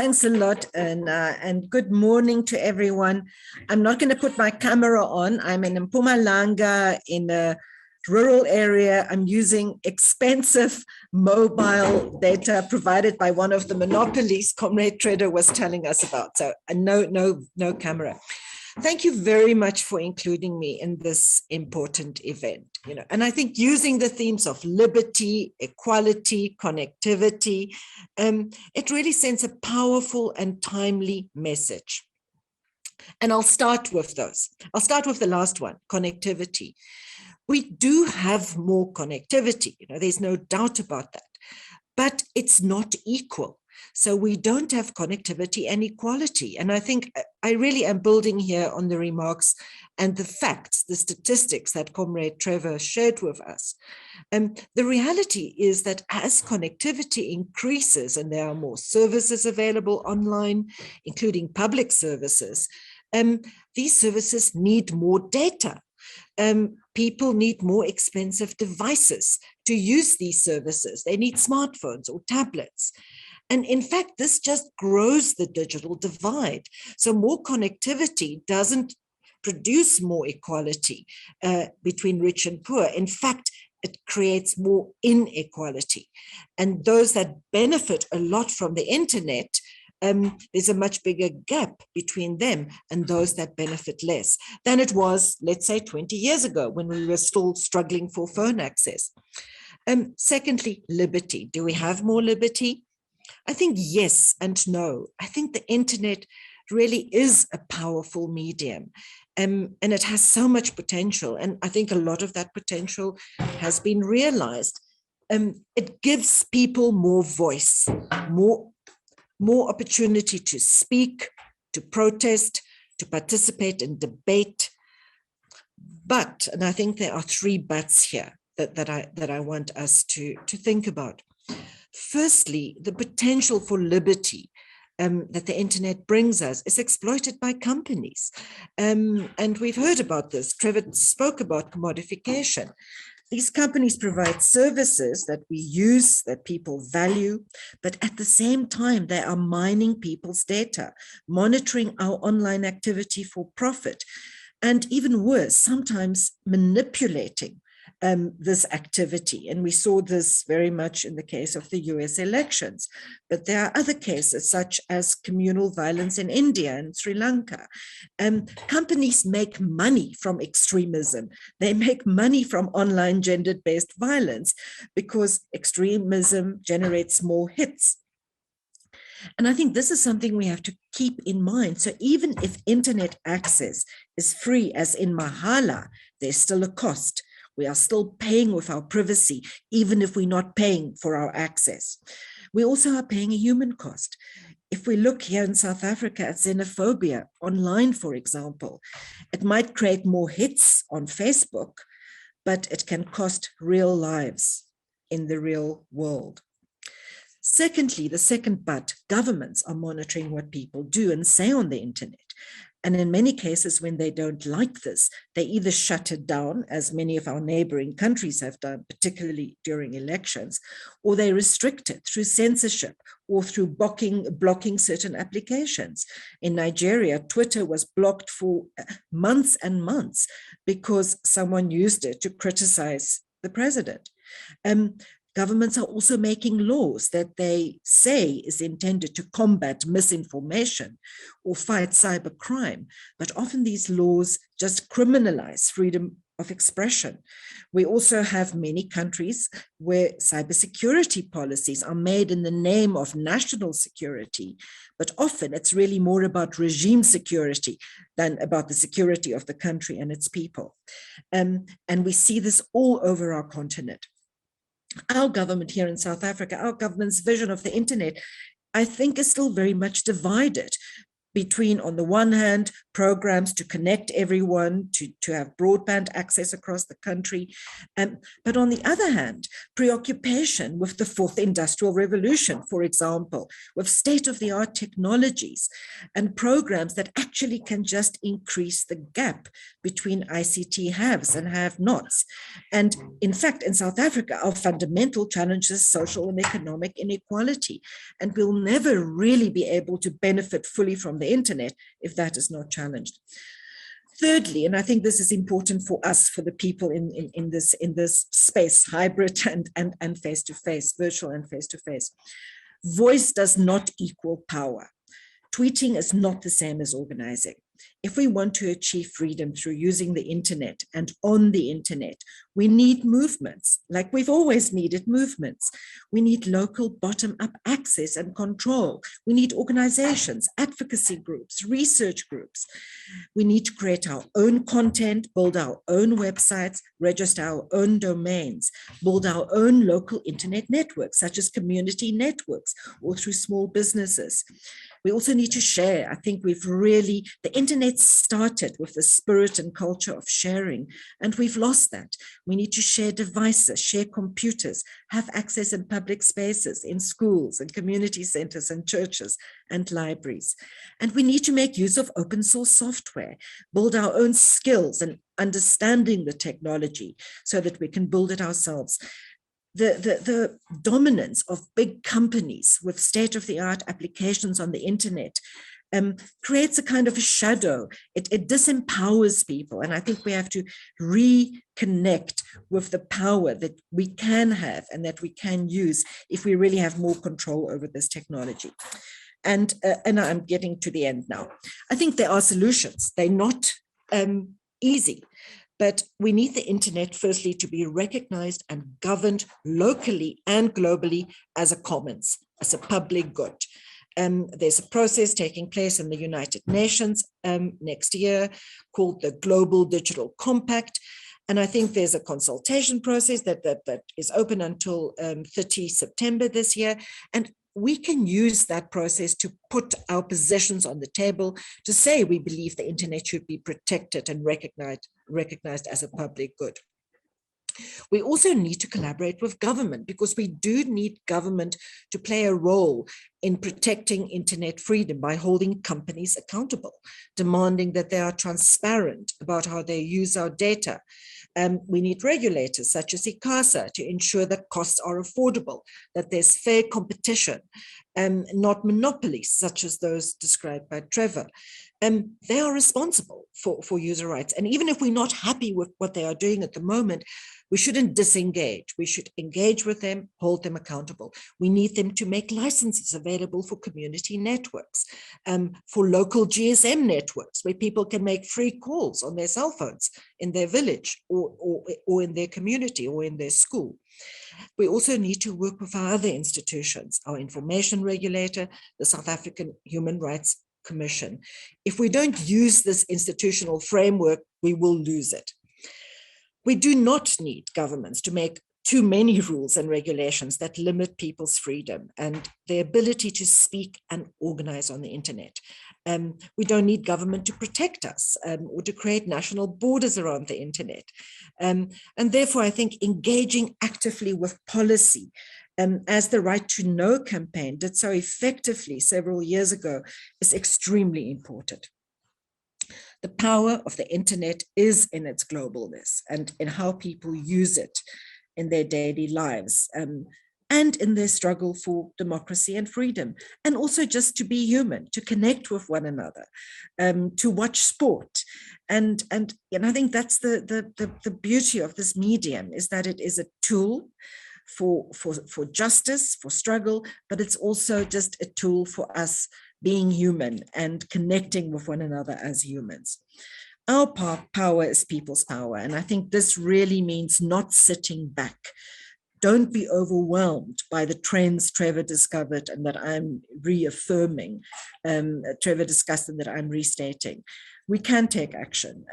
Thanks a lot, and good morning to everyone. I'm not going to put my camera on. I'm in Mpumalanga in a rural area. I'm using expensive mobile data provided by one of the monopolies Comrade Trader was telling us about. So no camera. Thank you very much for including me in this important event. And I think using the themes of liberty, equality, connectivity, it really sends a powerful and timely message. And I'll start with those. I'll start with the last one, connectivity. We do have more connectivity, there's no doubt about that, but it's not equal. So we don't have connectivity and equality. And I think I really am building here on the remarks and the facts, the statistics that Comrade Trevor shared with us. The reality is that as connectivity increases and there are more services available online, including public services, these services need more data. People need more expensive devices to use these services. They need smartphones or tablets. And in fact, this just grows the digital divide. So more connectivity doesn't produce more equality between rich and poor. In fact, it creates more inequality. And those that benefit a lot from the internet, there's a much bigger gap between them and those that benefit less than it was, let's say, 20 years ago when we were still struggling for phone access. Secondly, liberty. Do we have more liberty? I think yes and no. I think the internet really is a powerful medium, and it has so much potential. And I think a lot of that potential has been realized. It gives people more voice, more opportunity to speak, to protest, to participate in debate. But, and I think there are three buts here that I want us to think about. Firstly, the potential for liberty that the internet brings us is exploited by companies. And we've heard about this. Trevor spoke about commodification. These companies provide services that we use, that people value, but at the same time, they are mining people's data, monitoring our online activity for profit, and even worse, sometimes manipulating this activity. And we saw this very much in the case of the US elections. But there are other cases, such as communal violence in India and Sri Lanka. Companies make money from extremism. They make money from online gender-based violence because extremism generates more hits. And I think this is something we have to keep in mind. So even if internet access is free, as in Mahala, there's still a cost. We are still paying with our privacy, even if we're not paying for our access. We also are paying a human cost. If we look here in South Africa at xenophobia online, for example, it might create more hits on Facebook, but it can cost real lives in the real world. Secondly, the second but, governments are monitoring what people do and say on the internet. And in many cases, when they don't like this, they either shut it down, as many of our neighboring countries have done, particularly during elections, or they restrict it through censorship or through blocking certain applications. In Nigeria, Twitter was blocked for months and months because someone used it to criticize the president. Governments are also making laws that they say is intended to combat misinformation or fight cybercrime, but often these laws just criminalize freedom of expression. We also have many countries where cybersecurity policies are made in the name of national security, but often it's really more about regime security than about the security of the country and its people. And we see this all over our continent. Our government here in South Africa, our government's vision of the internet, I think is still very much divided between, on the one hand, programs to connect everyone, to have broadband access across the country, but on the other hand, preoccupation with the fourth industrial revolution, for example, with state-of-the-art technologies and programs that actually can just increase the gap between ICT haves and have-nots. And in fact, in South Africa, our fundamental challenge is social and economic inequality, and we'll never really be able to benefit fully from the internet if that is not challenged. Thirdly, and I think this is important for us, for the people in this space, hybrid and face-to-face, virtual and face-to-face, voice does not equal power. Tweeting is not the same as organizing. If we want to achieve freedom through using the internet and on the internet, we need movements, like we've always needed movements. We need local bottom-up access and control. We need organizations, advocacy groups, research groups. We need to create our own content, build our own websites, register our own domains, build our own local internet networks, such as community networks or through small businesses. We also need to share. I think the internet started with the spirit and culture of sharing, and we've lost that. We need to share devices, share computers, have access in public spaces, in schools and community centers and churches and libraries. And we need to make use of open source software, build our own skills and understanding the technology so that we can build it ourselves. The dominance of big companies with state-of-the-art applications on the internet creates a kind of a shadow. It disempowers people. And I think we have to reconnect with the power that we can have and that we can use if we really have more control over this technology. And I'm getting to the end now. I think there are solutions. They're not easy. But we need the internet, firstly, to be recognized and governed locally and globally as a commons, as a public good. There's a process taking place in the United Nations next year called the Global Digital Compact. And I think there's a consultation process that is open until 30 September this year. And we can use that process to put our positions on the table to say we believe the internet should be protected and recognized as a public good. We also need to collaborate with government, because we do need government to play a role in protecting internet freedom by holding companies accountable, demanding that they are transparent about how they use our data. We need regulators such as ICASA to ensure that costs are affordable, that there's fair competition, not monopolies such as those described by Trevor. They are responsible for user rights. And even if we're not happy with what they are doing at the moment, we shouldn't disengage. We should engage with them, hold them accountable. We need them to make licenses available for community networks, for local GSM networks, where people can make free calls on their cell phones in their village or in their community or in their school. We also need to work with our other institutions, our information regulator, the South African Human Rights Commission. If we don't use this institutional framework, we will lose it. We do not need governments to make too many rules and regulations that limit people's freedom and their ability to speak and organize on the internet. We don't need government to protect us or to create national borders around the internet. And therefore, I think engaging actively with policy, as the Right to Know campaign did so effectively several years ago, is extremely important. The power of the internet is in its globalness and in how people use it in their daily lives and in their struggle for democracy and freedom, and also just to be human, to connect with one another, to watch sport. And I think that's the beauty of this medium, is that it is a tool for justice, for struggle, but it's also just a tool for us being human and connecting with one another as humans. Our power is people's power. And I think this really means not sitting back. Don't be overwhelmed by the trends Trevor discovered and that I'm reaffirming, Trevor discussed and that I'm restating. We can take action.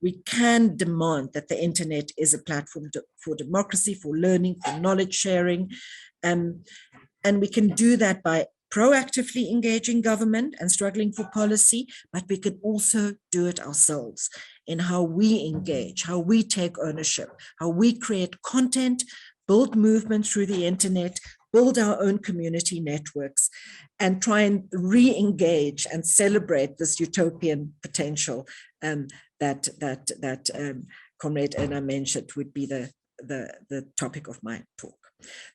We can demand that the internet is a platform for democracy, for learning, for knowledge sharing. And we can do that by proactively engaging government and struggling for policy, but we can also do it ourselves in how we engage, how we take ownership, how we create content, build movement through the internet, build our own community networks, and try and re-engage and celebrate this utopian potential that Comrade Erna mentioned would be the topic of my talk.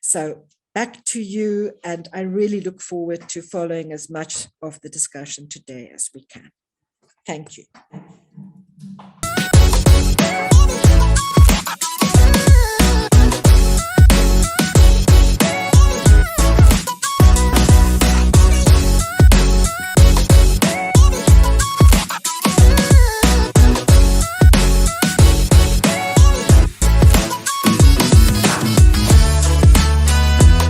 So back to you, and I really look forward to following as much of the discussion today as we can. Thank you.